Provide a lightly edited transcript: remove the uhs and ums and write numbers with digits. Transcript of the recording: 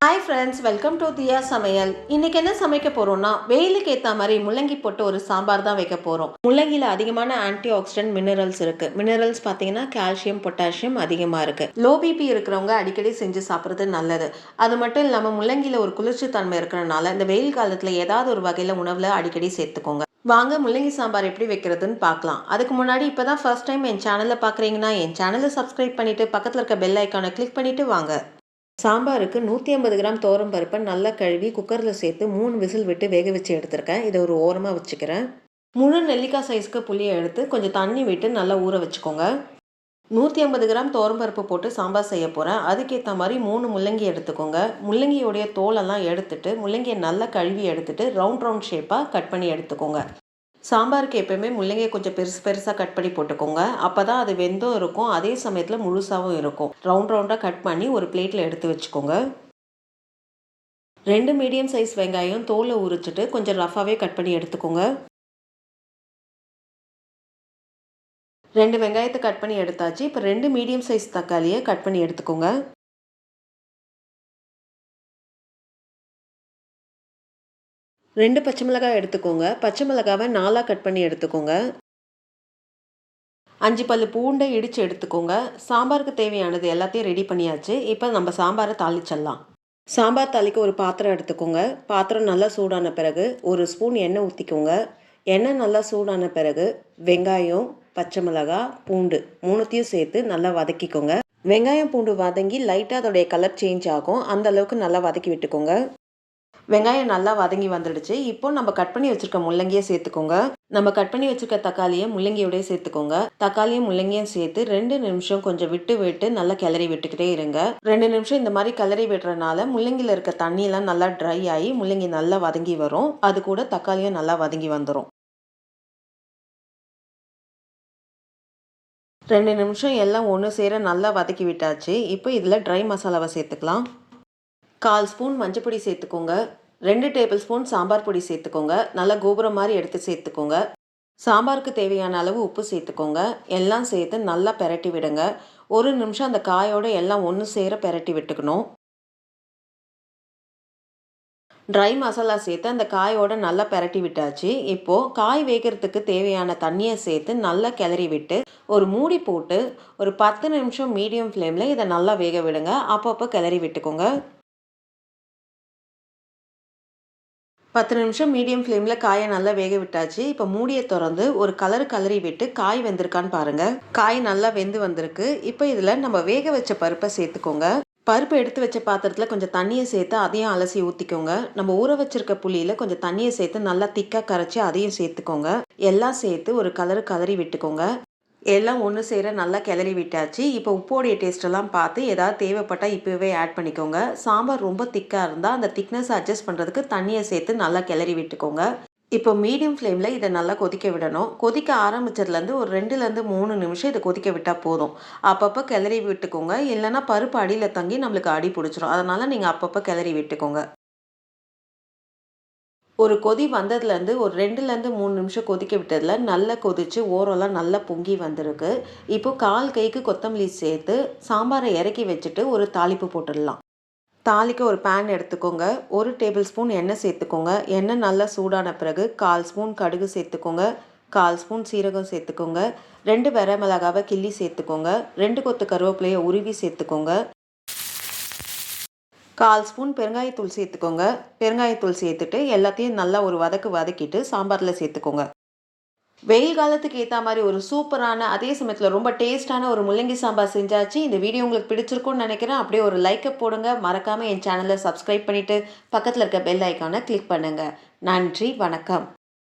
Hi friends, welcome to Diya Samayal. இன்னைக்கு என்ன சமைக்க போறோம்னா வெயிலுக்கு ஏத்த மாதிரி முள்ளங்கி போட்டு ஒரு சாம்பார் தான் வைக்க போறோம். முள்ளங்கில அதிகமான ஆன்டி ஆக்சிடென்ட் மினரல்ஸ் இருக்கு. மினரல்ஸ் பாத்தீங்கன்னா கால்சியம், பொட்டாசியம் அதிகமா இருக்கு. லோ பிபி இருக்கிறவங்க அடிக்கடி செஞ்சு சாப்பிடுறது நல்லது. அது மட்டும் இல்லாம முள்ளங்கில ஒரு குளிர்ச்சி தன்மை இருக்கிறதுனால இந்த வெயில் காலத்துல ஏதாவது ஒரு வகையில உணவுல அடிக்கடி சேர்த்துக்கோங்க. வாங்க முள்ளங்கி சாம்பார் எப்படி வைக்கிறதுன்னு பார்க்கலாம். அதுக்கு முன்னாடி இப்பதான் ஃபர்ஸ்ட் டைம் என் சேனலை பாக்குறீங்கன்னா என் சேனலை சப்ஸ்கிரைப் பண்ணிட்டு பக்கத்துல இருக்க பெல் ஐக்கானை கிளிக் பண்ணிட்டு வாங்க. சாம்பாருக்கு 150 கிராம் தோரம் பருப்பை நல்லா கழுவி குக்கரில் சேர்த்து 3 விசில் விட்டு வேக வச்சு எடுத்துருக்கேன். இதை ஒரு ஓரமாக வச்சுக்கிறேன். முழு நெல்லிக்காய் சைஸ்க்கு புளியை எடுத்து கொஞ்சம் தண்ணி விட்டு நல்லா ஊற வச்சுக்கோங்க. 150 கிராம் தோரம் பருப்பு போட்டு சாம்பார் செய்ய போகிறேன். அதுக்கேற்ற மாதிரி 3 முள்ளங்கி எடுத்துக்கோங்க. முள்ளங்கியோடைய தோலெல்லாம் எடுத்துட்டு முள்ளங்கியை நல்லா கழுவி எடுத்துட்டு ரவுண்ட் ஷேப்பாக கட் பண்ணி எடுத்துக்கோங்க. சாம்பாருக்கு எப்பயுமே முள்ளங்கியை கொஞ்சம் பெருசாக கட் பண்ணி போட்டுக்கோங்க. அப்போ தான் அது வெந்தும் இருக்கும், அதே சமயத்தில் முழுசாகவும் இருக்கும். ரவுண்டாக கட் பண்ணி ஒரு பிளேட்டில் எடுத்து வச்சுக்கோங்க. 2 மீடியம் சைஸ் வெங்காயம் தோலை உரிச்சிட்டு கொஞ்சம் ரஃபாகவே கட் பண்ணி எடுத்துக்கோங்க. 2 வெங்காயத்தை கட் பண்ணி எடுத்தாச்சு. இப்போ 2 மீடியம் சைஸ் தக்காளியை கட் பண்ணி எடுத்துக்கோங்க. 2 பச்சை மிளகாய் எடுத்துக்கோங்க. பச்சை மிளகாவை 4 கட் பண்ணி எடுத்துக்கோங்க. 5 பல்லு பூண்டை இடித்து எடுத்துக்கோங்க. சாம்பாருக்கு தேவையானது எல்லாத்தையும் ரெடி பண்ணியாச்சு. இப்போ நம்ம சாம்பாரை தாளிச்சிடலாம். சாம்பார் தாளிக்க ஒரு பாத்திரம் எடுத்துக்கோங்க. பாத்திரம் நல்லா சூடான பிறகு 1 ஸ்பூன் எண்ணெய் ஊற்றிக்கோங்க. எண்ணெய் நல்லா சூடான பிறகு வெங்காயம், பச்சை மிளகாய், பூண்டு 3த்தையும் சேர்த்து நல்லா வதக்கிக்கோங்க. வெங்காயம் பூண்டு வதங்கி லைட்டாக அதோடைய கலர் சேஞ்ச் ஆகும். அந்த அளவுக்கு நல்லா வதக்கி விட்டுக்கோங்க. வெங்காயம் நல்லா வதங்கி வந்துடுச்சு. இப்போ நம்ம கட் பண்ணி வச்சிருக்க முள்ளங்கியை சேர்த்துக்கோங்க. நம்ம கட் பண்ணி வச்சிருக்க தக்காளியை முள்ளங்கியோடய சேர்த்துக்கோங்க. தக்காளியும் முள்ளங்கியும் சேர்த்து 2 நிமிஷம் கொஞ்சம் விட்டு நல்லா கிளறி விட்டுக்கிட்டே இருங்க. 2 நிமிஷம் இந்த மாதிரி கிளறி விடுறதுனால முள்ளங்கியில் இருக்க தண்ணியெல்லாம் நல்லா ட்ரை ஆகி முள்ளங்கி நல்லா வதங்கி வரும். அது கூட தக்காளியும் நல்லா வதங்கி வந்துடும். 2 நிமிஷம் எல்லாம் ஒன்று சேர நல்லா வதக்கி விட்டாச்சு. இப்போ இதில் ட்ரை மசாலாவை சேர்த்துக்கலாம். 1/4 ஸ்பூன் மஞ்சப்பொடி சேர்த்துக்கோங்க. 2 டேபிள் ஸ்பூன் சாம்பார் பொடி சேர்த்துக்கோங்க. நல்லா கோபுரம் மாதிரி எடுத்து சேர்த்துக்கோங்க. சாம்பாருக்கு தேவையான அளவு உப்பு சேர்த்துக்கோங்க. எல்லாம் சேர்த்து நல்லா பெரட்டி விடுங்க. 1 நிமிஷம் அந்த காயோட எல்லாம் ஒன்று சேர பெரட்டி விட்டுக்கணும். ட்ரை மசாலா சேர்த்து அந்த காயோட நல்லா பெரட்டி விட்டாச்சு. இப்போது காய் வேகிறதுக்கு தேவையான தண்ணியை சேர்த்து நல்லா கிளறி விட்டு ஒரு மூடி போட்டு ஒரு 10 நிமிஷம் மீடியம் ஃப்ளேமில் இதை நல்லா வேக விடுங்க. அப்பப்போ கிளறி விட்டுக்கோங்க. 10 நிமிஷம் மீடியம் ஃப்ளேமில் காயை நல்லா வேக விட்டாச்சு. இப்போ மூடியை திறந்து ஒரு கலரி விட்டு காய் வெந்திருக்கான்னு பாருங்கள். காய் நல்லா வெந்து வந்திருக்கு. இப்போ இதில் நம்ம வேக வச்ச பருப்பை சேர்த்துக்கோங்க. பருப்பு எடுத்து வச்ச பாத்திரத்தில் கொஞ்சம் தண்ணியை சேர்த்து அதையும் அலசி ஊற்றிக்கோங்க. நம்ம ஊற வச்சிருக்க புளியில் கொஞ்சம் தண்ணியை சேர்த்து நல்லா திக்காக கரைச்சி அதையும் சேர்த்துக்கோங்க. எல்லாம் சேர்த்து ஒரு கலரி விட்டுக்கோங்க. எல்லாம் ஒன்று சேர நல்லா கிளறி விட்டாச்சு. இப்போ உப்போடைய டேஸ்ட்டெல்லாம் பார்த்து ஏதாவது தேவைப்பட்டால் இப்போவே ஆட் பண்ணிக்கோங்க. சாம்பார் ரொம்ப திக்காக இருந்தால் அந்த திக்னஸ் அட்ஜஸ்ட் பண்ணுறதுக்கு தண்ணியை சேர்த்து நல்லா கிளறி விட்டுக்கோங்க. இப்போ மீடியம் ஃப்ளேமில் இதை நல்லா கொதிக்க விடணும். கொதிக்க ஆரம்பிச்சதுலேருந்து ஒரு 2லேருந்து 3 நிமிஷம் இதை கொதிக்க விட்டால் போதும். அப்பப்போ கிளறி விட்டுக்கோங்க. இல்லைன்னா பருப்பு அடியில் தங்கி நம்மளுக்கு அடி பிடிச்சிரும். அதனால் நீங்கள் அப்பப்போ கிளறி விட்டுக்கோங்க. ஒரு கொதி வந்ததுலேருந்து ஒரு 2லேருந்து 3 நிமிஷம் கொதிக்க விட்டதில் நல்லா கொதித்து ஓரெல்லாம் நல்லா பொங்கி வந்திருக்கு. இப்போது 1/4 கைக்கு கொத்தமல்லி சேர்த்து சாம்பாரை இறக்கி வச்சுட்டு ஒரு தாளிப்பு போட்டுடலாம். தாளிக்க ஒரு பேன் எடுத்துக்கோங்க. 1 டேபிள் ஸ்பூன் எண்ணெய் சேர்த்துக்கோங்க. எண்ணெய் நல்லா சூடான பிறகு 1/4 ஸ்பூன் கடுகு சேர்த்துக்கோங்க. 1/4 ஸ்பூன் சீரகம் சேர்த்துக்கோங்க. 2 வரமிளகாவை கிள்ளி சேர்த்துக்கோங்க. 2 கொத்து கருவேப்பிலையை உருவி சேர்த்துக்கோங்க. 1/4 ஸ்பூன் பெருங்காயத்தூள் சேர்த்துக்கோங்க. பெருங்காயத்தூள் சேர்த்துட்டு எல்லாத்தையும் நல்லா ஒரு வதக்கிட்டு சாம்பாரில் சேர்த்துக்கோங்க. வெயில் காலத்துக்கு ஏற்ற மாதிரி ஒரு சூப்பரான அதே சமயத்தில் ரொம்ப டேஸ்டான ஒரு முள்ளங்கி சாம்பார் செஞ்சாச்சு. இந்த வீடியோ உங்களுக்கு பிடிச்சிருக்கும்னு நினைக்கிறேன். அப்படியே ஒரு லைக்கை போடுங்க. மறக்காமல் என் சேனலை சப்ஸ்கிரைப் பண்ணிவிட்டு பக்கத்தில் இருக்க பெல் ஐக்கானை கிளிக் பண்ணுங்கள். நன்றி, வணக்கம்.